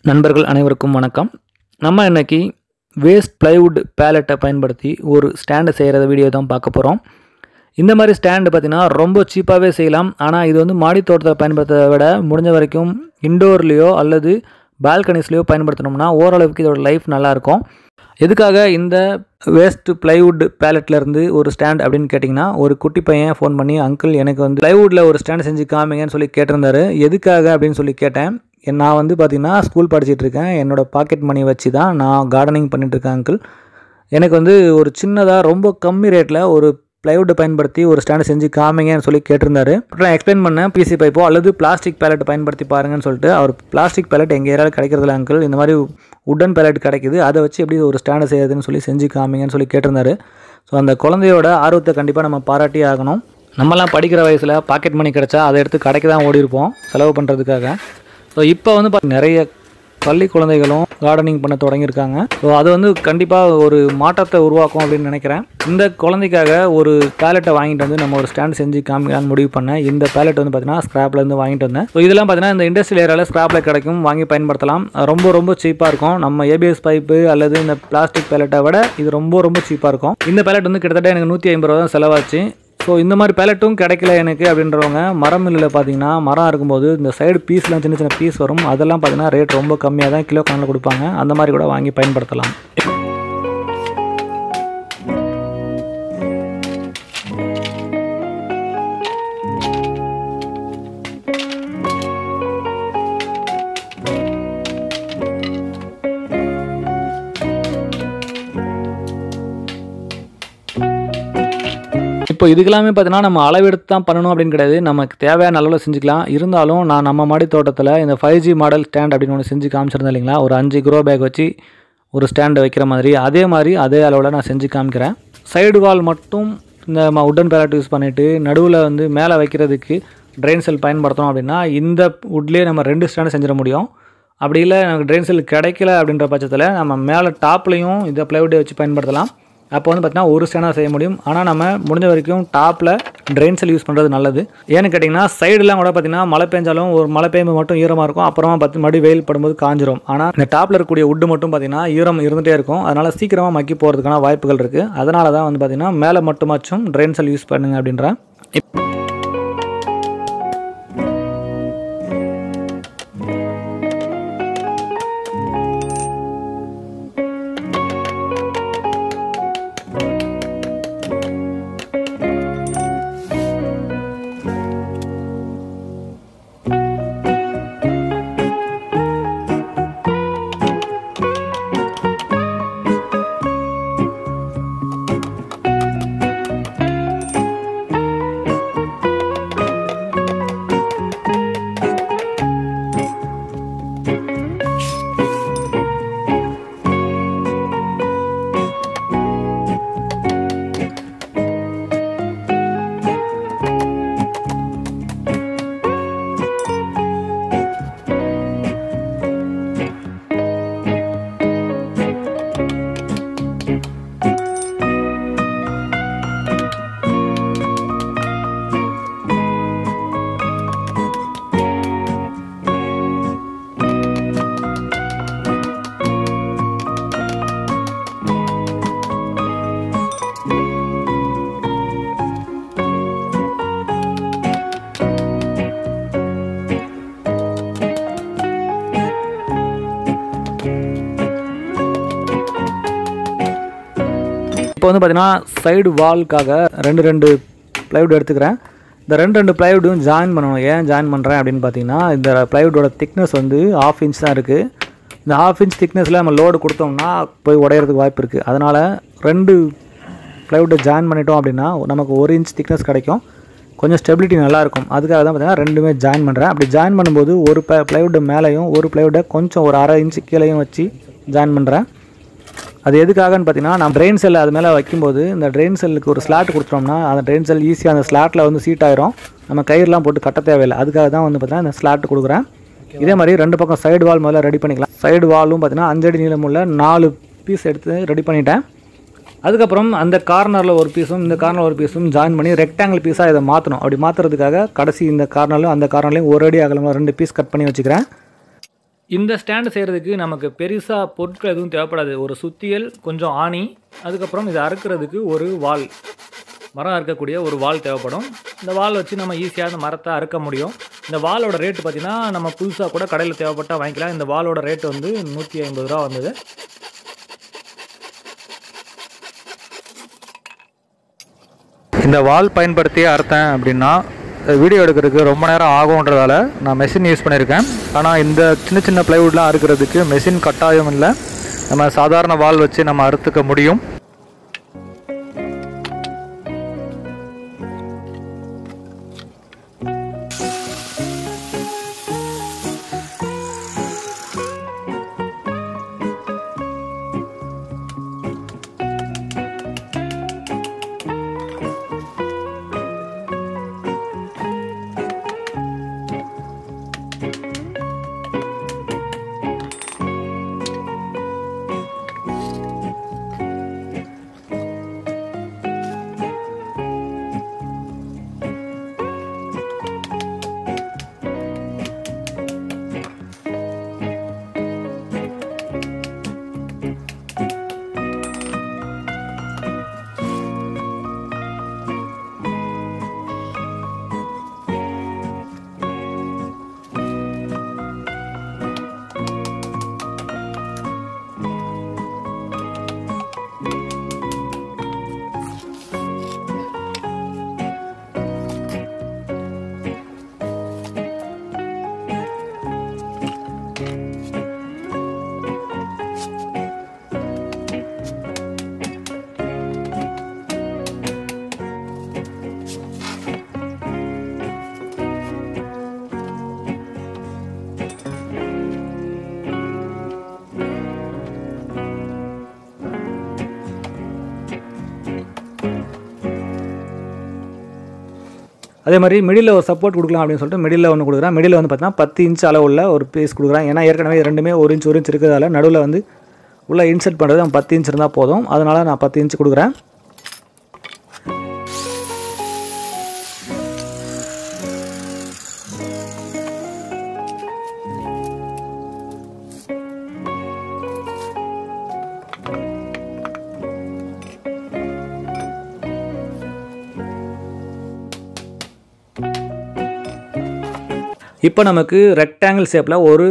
நண்பர்கள் அனைவருக்கும் வணக்கம். நம்ம இன்னைக்கு வேஸ்ட் பிளைவுட் பேலட்டை பயன்படுத்தி ஒரு ஸ்டாண்டு செய்கிற வீடியோ தான் பார்க்க போகிறோம். இந்த மாதிரி ஸ்டாண்டு பார்த்திங்கன்னா ரொம்ப சீப்பாகவே செய்யலாம். ஆனால் இது வந்து மாடி தோட்டத்தில் பயன்படுத்துறதை விட முடிஞ்ச வரைக்கும் இண்டோர்லேயோ அல்லது பால்கனிஸ்லேயோ பயன்படுத்தினோம்னா ஓரளவுக்கு இதோட லைஃப் நல்லாயிருக்கும். எதுக்காக இந்த வேஸ்ட் பிளைவுட் பேலட்லேருந்து ஒரு ஸ்டாண்ட் அப்படின்னு கேட்டிங்கன்னா, ஒரு குட்டி பையன் ஃபோன் பண்ணி அங்கிள் எனக்கு வந்து பிளைவுட்டில் ஒரு ஸ்டாண்ட் செஞ்சு காமிங்கன்னு சொல்லி கேட்டிருந்தாரு. எதுக்காக அப்படின்னு சொல்லி கேட்டேன். நான் வந்து பார்த்திங்கன்னா ஸ்கூல் படிச்சிட்ருக்கேன். என்னோடய பாக்கெட் மணி வச்சு தான் நான் கார்டனிங் பண்ணிகிட்ருக்கேன் அங்கிள். எனக்கு வந்து ஒரு சின்னதாக ரொம்ப கம்மி ரேட்டில் ஒரு பிளைவுட்டை பயன்படுத்தி ஒரு ஸ்டாண்டு செஞ்சு காமிங்கன்னு சொல்லி கேட்டிருந்தாரு. நான் எக்ஸ்பிளைன் பண்ணேன், பிசி பைப்போ அல்லது பிளாஸ்டிக் பேலட் பயன்படுத்தி பாருங்கன்னு சொல்லிட்டு. அவர் பிளாஸ்டிக் பேலட் எங்கள் ஏரியாவில் கிடைக்கிறதில்ல அங்கிள், இந்த மாதிரி உட்டன் பேலட் கிடைக்குது, அதை வச்சு எப்படி ஒரு ஸ்டாண்டு செய்யறதுன்னு சொல்லி செஞ்சு காமிங்கன்னு சொல்லி கேட்டிருந்தாரு. ஸோ அந்த குழந்தையோட ஆர்வத்தை கண்டிப்பாக நம்ம பாராட்டி ஆகணும். நம்மலாம் படிக்கிற வயசில் பாக்கெட் மணி கிடச்சா அதை எடுத்து கடைக்கு தான் ஓடி இருப்போம் செலவு பண்ணுறதுக்காக. ஸோ இப்போ வந்து நிறைய பள்ளி குழந்தைகளும் கார்டனிங் பண்ண தொடங்கியிருக்காங்க. ஸோ அது வந்து கண்டிப்பாக ஒரு மாற்றத்தை உருவாக்கும் அப்படின்னு நினைக்கிறேன். இந்த குழந்தைக்காக ஒரு பேலட்டை வாங்கிட்டு வந்து நம்ம ஒரு ஸ்டாண்ட் செஞ்சு காமிக்கலான்னு முடிவு பண்ணேன். இந்த பேலட் வந்து பார்த்தீங்கன்னா ஸ்கிராப்லேருந்து வாங்கிட்டு வந்தேன். ஸோ இதெல்லாம் பார்த்தீங்கன்னா இந்த இண்டஸ்ட்ரியல் ஏரியாவில் ஸ்கிராப்பில் கிடைக்கும், வாங்கி பயன்படுத்தலாம். ரொம்ப சீப்பாக இருக்கும். நம்ம ஏபிஎஸ் பைப்பு அல்லது இந்த பிளாஸ்டிக் பேலட்டை விட இது ரொம்ப சீப்பாக இருக்கும். இந்த பேலட் வந்து கிட்டத்தட்ட எனக்கு 150 ரூபா தான் செலவாச்சு. ஸோ இந்த மாதிரி பேலட்டும் கிடைக்கல எனக்கு அப்படின்றவங்க மரம் மில்லில் பார்த்தீங்கன்னா மரம் இருக்கும்போது இந்த சைடு பீஸ்லாம் சின்ன பீஸ் வரும், அதெல்லாம் பார்த்தீங்கன்னா ரேட் ரொம்ப கம்மியாக தான் கிலோ கணக்கில் கொடுப்பாங்க. அந்த மாதிரி கூட வாங்கி பயன்படுத்தலாம். இப்போ இதுக்கெல்லாமே பார்த்தீங்கன்னா நம்ம அளவெடுத்து தான் பண்ணணும் அப்படின்னு கிடையாது, நமக்கு தேவையான அளவில் செஞ்சுக்கலாம். இருந்தாலும் நான் நம்ம மாடி தோட்டத்தில் இந்த 5G மாடல் ஸ்டாண்ட் அப்படின்னு ஒன்று செஞ்சு காமிச்சிருந்தேன் இல்லைங்களா, ஒரு 5 க்ரோ பேக் வச்சு ஒரு ஸ்டாண்டு வைக்கிற மாதிரி அதே அளவில் நான் செஞ்சு காமிக்கிறேன். சைடு வால் மட்டும் இந்த உட்டன் பேலட் யூஸ் பண்ணிவிட்டு நடுவில் வந்து மேலே வைக்கிறதுக்கு ட்ரெயின் செல் பயன்படுத்தணும் அப்படின்னா இந்த வுட்லேயே நம்ம 2 ஸ்டாண்டு செஞ்சிட முடியும். அப்படி இல்லை எனக்கு ட்ரெயின் செல் கிடைக்கல அப்படின்ற பட்சத்தில் நம்ம மேலே டாப்லையும் இதை ப்ளைவுட்டை வச்சு பயன்படுத்தலாம். அப்போ வந்து பார்த்தீங்கன்னா ஒரு ஸ்டாண்டாக செய்ய முடியும். ஆனால் நம்ம முடிஞ்ச வரைக்கும் டாப்பில் ட்ரெயின் செல் யூஸ் பண்ணுறது நல்லது. ஏன்னு கேட்டிங்கன்னா சைடெலாம் கூட பார்த்தீங்கன்னா மழை பெஞ்சாலும் ஒரு மழை பெய்யும்போது மட்டும் ஈரமாக இருக்கும், அப்புறமா மறுபடியும் வெயில் படும்போது காஞ்சிரும். ஆனால் இந்த டாப்பில் இருக்கக்கூடிய உட்டு மட்டும் பார்த்தீங்கன்னா ஈரம் இருந்துகிட்டே இருக்கும். அதனால் சீக்கிரமாக மக்கி போகிறதுக்கான வாய்ப்புகள் இருக்குது. அதனால தான் வந்து பார்த்திங்கன்னா மேலே மட்டுமாச்சும் ட்ரெயின் செல் யூஸ் பண்ணுங்க அப்படின்றேன். இப்போ வந்து பார்த்தீங்கன்னா சைடு வால்க்காக 2 ப்ளைவுட் எடுத்துக்கிறேன். இந்த 2 ப்ளைவுட்டும் ஜாயின் பண்ணணும். ஏன் ஜாயின் பண்ணுறேன் அப்படின்னு பார்த்தீங்கன்னா, இந்த ப்ளைவுட்டோட திக்னஸ் வந்து 1/2 இன்ச் தான் இருக்குது. இந்த 1/2 இன்ச் திக்னஸில் நம்ம லோடு கொடுத்தோம்னா போய் உடையிறதுக்கு வாய்ப்பு இருக்குது. அதனால் 2 ப்ளைவுட்டை ஜாயின் பண்ணிட்டோம் அப்படின்னா நமக்கு 1 இன்ச் திக்னஸ் கிடைக்கும், கொஞ்சம் ஸ்டெபிலிட்டி நல்லாயிருக்கும். அதுக்காக தான் பார்த்தீங்கன்னா 2மே ஜாயின் பண்ணுறேன். அப்படி ஜாயின் பண்ணும்போது ஒரு ப்ளைவுட்டை மேலேயும் ஒரு ப்ளைவுட்டை கொஞ்சம் ஒரு 1/2 இன்ச்சு கீழேயும் வச்சு ஜாயின் பண்ணுறேன். அது எதுக்காகன்னு பார்த்தீங்கன்னா, நம்ம ட்ரெயின் செல் அது மேலே வைக்கும்போது இந்த ட்ரெயின் செல்லுக்கு ஒரு ஸ்லாட் கொடுத்துட்டோம்னா அந்த ட்ரெயின் செல் ஈஸியாக அந்த ஸ்லாட்டில் வந்து சீட் ஆயிரும், நம்ம கயிறுலாம் போட்டு கட்ட தேவையில்லை. அதுக்காக தான் வந்து பார்த்தீங்கன்னா இந்த ஸ்லாட் கொடுக்குறேன். இதே மாதிரி 2 பக்கம் சைடு வால் முதல்ல ரெடி பண்ணிக்கலாம். சைடு வாலும் பார்த்தீங்கன்னா 5 அடி நீளமுள்ள 4 பீஸ் எடுத்து ரெடி பண்ணிட்டேன். அதுக்கப்புறம் அந்த கார்னரில் ஒரு பீஸும் இந்த கார்னரில் ஒரு பீஸும் ஜாயின் பண்ணி ரெக்டாங்கிள் பீஸாக இதை மாற்றணும். அப்படி மாற்றுறதுக்காக கடைசி இந்த கார்னர்லையும் அந்த கார்னர்லையும் ஒரு அடி அகலமாக 2 பீஸ் கட் பண்ணி வச்சுக்கிறேன். இந்த ஸ்டாண்டு செய்கிறதுக்கு நமக்கு பெருசாக பொருட்கள் எதுவும் தேவைப்படாது. ஒரு சுத்தியல், கொஞ்சம் ஆணி, அதுக்கப்புறம் இதை அறுக்கிறதுக்கு ஒரு வாள், மரம் அறுக்கக்கூடிய ஒரு வாள் தேவைப்படும். இந்த வாள் வச்சு நம்ம ஈஸியாக அந்த மரத்தை அறுக்க முடியும். இந்த வாளோட ரேட்டு பார்த்திங்கன்னா நம்ம புதுசாக கூட கடையில் தேவைப்பட்டால் வாங்கிக்கலாம். இந்த வாளோட ரேட்டு வந்து 150 ரூபா வந்தது. இந்த வாள் பயன்படுத்தி அறுத்தேன் அப்படின்னா வீடியோ எடுக்கிறதுக்கு ரொம்ப நேரம் ஆகுன்றதால நான் மெஷின் யூஸ் பண்ணியிருக்கேன். ஆனால் இந்த சின்ன சின்ன ப்ளைவுட்லாம் அறுக்கிறதுக்கு மெஷின் கட்டாயம் இல்லை. நம்ம சாதாரண வாள் வச்சு நம்ம அறுத்துக்க முடியும். அதே மாதிரி மிடில் ஒரு சப்போர்ட் கொடுக்கலாம் அப்படின்னு சொல்லிட்டு மிடில் ஒன்று கொடுக்குறேன். மிடில் வந்து பார்த்தீங்கன்னா 10 இன்ச் அளவுள்ள ஒரு பீஸ் கொடுக்குறேன். ஏன்னா ஏற்கனவே ரெண்டுமே 1 இன்ச் இருக்கிறதால நடுவில் வந்து உள்ளே இன்செர்ட் பண்ணுறது 10 இன்ச் இருந்தால் போதும். அதனால் நான் 10 இன்ச் கொடுக்குறேன். இப்போ நமக்கு ரெக்டாங்கிள் ஷேப்பில் ஒரு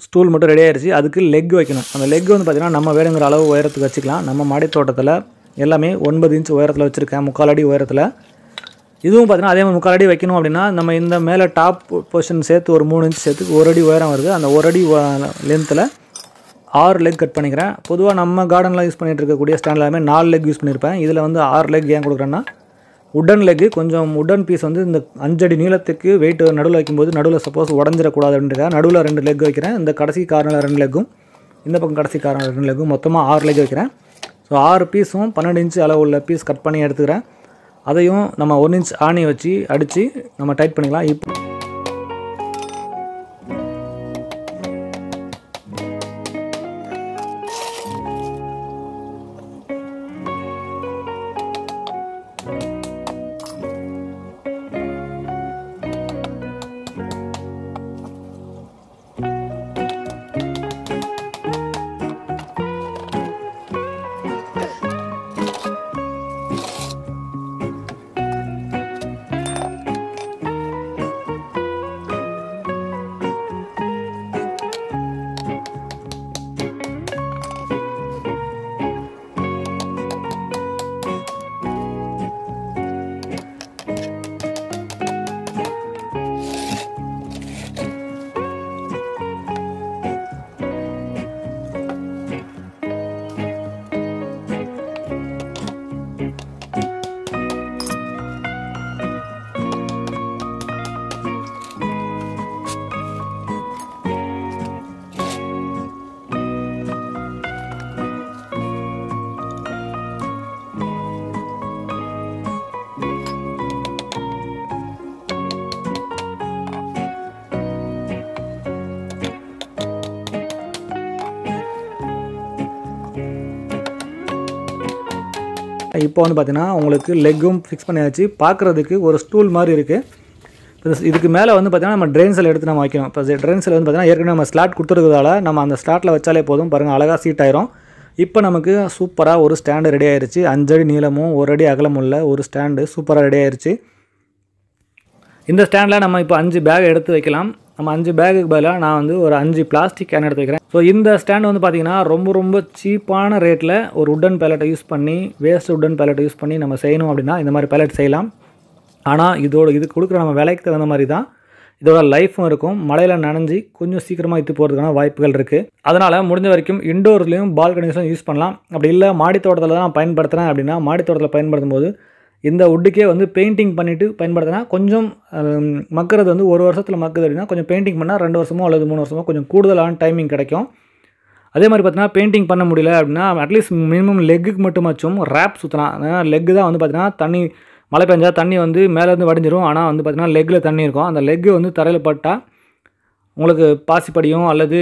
ஸ்டூல் மட்டும் ரெடி ஆகிடுச்சு. அதுக்கு லெக் வைக்கணும். அந்த லெக் வந்து பார்த்திங்கன்னா நம்ம வேணுங்கிற அளவு உயரத்துக்கு வச்சுக்கலாம். நம்ம மாடி தோட்டத்தில் எல்லாமே 9 இன்ச் உயரத்தில் வச்சுருக்கேன், 3/4 அடி உயரத்தில். இதுவும் பார்த்திங்கன்னா அதே மாதிரி 3/4 அடி வைக்கணும் அப்படின்னா நம்ம இந்த மேலே டாப் பொசிஷன் சேர்த்து ஒரு 3 இன்ச் சேர்த்து 1 அடி உயரம் வருது. அந்த 1 அடி லென்த்தில் 6 லெக் கட் பண்ணிக்கிறேன். பொதுவாக நம்ம கார்டனில் யூஸ் பண்ணிகிட்டு இருக்கக்கூடிய ஸ்டாண்ட் எல்லாமே 4 லெக் யூஸ் பண்ணியிருப்பேன். இதில் வந்து 6 லெக் ஏன் கொடுக்குறேன்னா உடன் லெக்கு கொஞ்சம் உடன் பீஸ் வந்து இந்த 5 அடி நீளத்துக்கு வெயிட் நடுவில் வைக்கும்போது நடுவில் சப்போஸ் உடஞ்சிடக்கூடாது அப்படின்றக்காக நடுவில் 2 லெக் வைக்கிறேன். இந்த கடைசி கார்னரில் 2 லெக்கும், இந்த பக்கம் கடைசி கார்னரில் 2 லெக்கும், மொத்தமாக 6 லெக் வைக்கிறேன். ஸோ 6 பீஸும் 12 இன்ச் அளவு உள்ள பீஸ் கட் பண்ணி எடுத்துக்கிறேன். அதையும் நம்ம 1 இன்ச் ஆணி வச்சு அடித்து நம்ம டைட் பண்ணிக்கலாம். இப்போ இப்போ வந்து பார்த்தீங்கன்னா உங்களுக்கு லெக்கும் ஃபிக்ஸ் பண்ணியாச்சு. பார்க்குறதுக்கு ஒரு ஸ்டூல் மாதிரி இருக்குது. இதுக்கு மேலே வந்து பார்த்திங்கன்னா நம்ம ட்ரெயின் செல் எடுத்து நம்ம வைக்கணும். இப்போ ட்ரெயின் செல் வந்து பார்த்திங்கன்னா ஏற்கனவே நம்ம ஸ்லாட் கொடுத்துருக்கிறதால நம்ம அந்த ஸ்லாட்டில் வச்சாலே போதும். பாருங்கள் அழகாக சீட் ஆயிரும். இப்போ நமக்கு சூப்பராக ஒரு ஸ்டாண்டு ரெடி ஆயிடுச்சு. 5 அடி நீளமும் 1 அடி அகலமும் உள்ள ஒரு ஸ்டாண்டு சூப்பராக ரெடி ஆயிடுச்சு. இந்த ஸ்டாண்டில் நம்ம இப்போ 5 பேக் எடுத்து வைக்கலாம். நம்ம 5 பேக்குக்கு பதிலாக நான் வந்து ஒரு 5 பிளாஸ்டிக் கேன் எடுத்து வைக்கிறேன். ஸோ இந்த ஸ்டாண்டு வந்து பார்த்திங்கன்னா ரொம்ப சீப்பான ரேட்டில் ஒரு உட்டன் பேலட்டை யூஸ் பண்ணி வேஸ்ட் உட்டன் பேலட்டை யூஸ் பண்ணி நம்ம செய்யணும் அப்படின்னா இந்த மாதிரி பேலட் செய்யலாம். ஆனால் இது கொடுக்குற நம்ம விலைக்கு தகுந்த மாதிரி தான் இதோட லைஃப்பும் இருக்கும். மழையில் நனைஞ்சி கொஞ்சம் சீக்கிரமாக இட்டு போகிறதுக்கான வாய்ப்புகள் இருக்குது. அதனால் முடிஞ்ச வரைக்கும் இண்டோர்லேயும் பால்கனிஸ்லையும் யூஸ் பண்ணலாம். அப்படி இல்லை மாடி தோட்டத்தில் தான் நான் பயன்படுத்துகிறேன் அப்படின்னா மாடி தோட்டத்தில் பயன்படுத்தும் போது இந்த உட்டுக்கே வந்து பெயிண்டிங் பண்ணிவிட்டு பயன்படுத்தினா கொஞ்சம் மக்கிறது வந்து 1 வருஷத்தில் மக்குது அப்படின்னா கொஞ்சம் பெயிண்டிங் பண்ணால் 2 வருஷமோ அல்லது 3 வருஷமோ கொஞ்சம் கூடுதலான டைமிங் கிடைக்கும். அதே மாதிரி பார்த்தீங்கன்னா பெயிண்டிங் பண்ண முடியல அப்படின்னா அட்லீஸ்ட் மினிமம் லெக்குக்கு மட்டுமாச்சும் ரேப் சுற்றலாம். லெக்கு தான் வந்து பார்த்திங்கன்னா தண்ணி மழை பெஞ்சா தண்ணி வந்து மேலேருந்து வடிஞ்சிரும். ஆனால் வந்து பார்த்திங்கன்னா லெக்கில் தண்ணி இருக்கும். அந்த லெக்கு வந்து தரையில் பட்டால் உங்களுக்கு பாசிப்படியும் அல்லது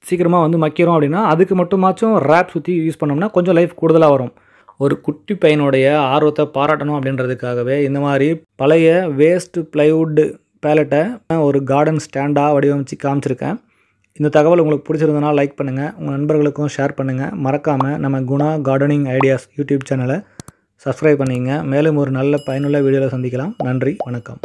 சீக்கிரமாக வந்து மக்கிரும் அப்படின்னா அதுக்கு மட்டுமாச்சும் ரேப் சுற்றி யூஸ் பண்ணோம்னா கொஞ்சம் லைஃப் கூடுதலாக வரும். ஒரு குட்டி பையனுடைய ஆர்வத்தை பாராட்டணும் அப்படின்றதுக்காகவே இந்த மாதிரி பழைய வேஸ்ட் பிளைவுட் பேலட்டை ஒரு கார்டன் ஸ்டாண்டாக வடிவமைச்சு காமிச்சிருக்கேன். இந்த தகவல் உங்களுக்கு பிடிச்சிருந்ததுனா லைக் பண்ணுங்கள், உங்கள் நண்பர்களுக்கும் ஷேர் பண்ணுங்கள். மறக்காமல் நம்ம குணா கார்டனிங் ஐடியாஸ் யூடியூப் சேனலை சப்ஸ்கிரைப் பண்ணிங்க. மேலும் ஒரு நல்ல பயனுள்ள வீடியோவில் சந்திக்கலாம். நன்றி, வணக்கம்.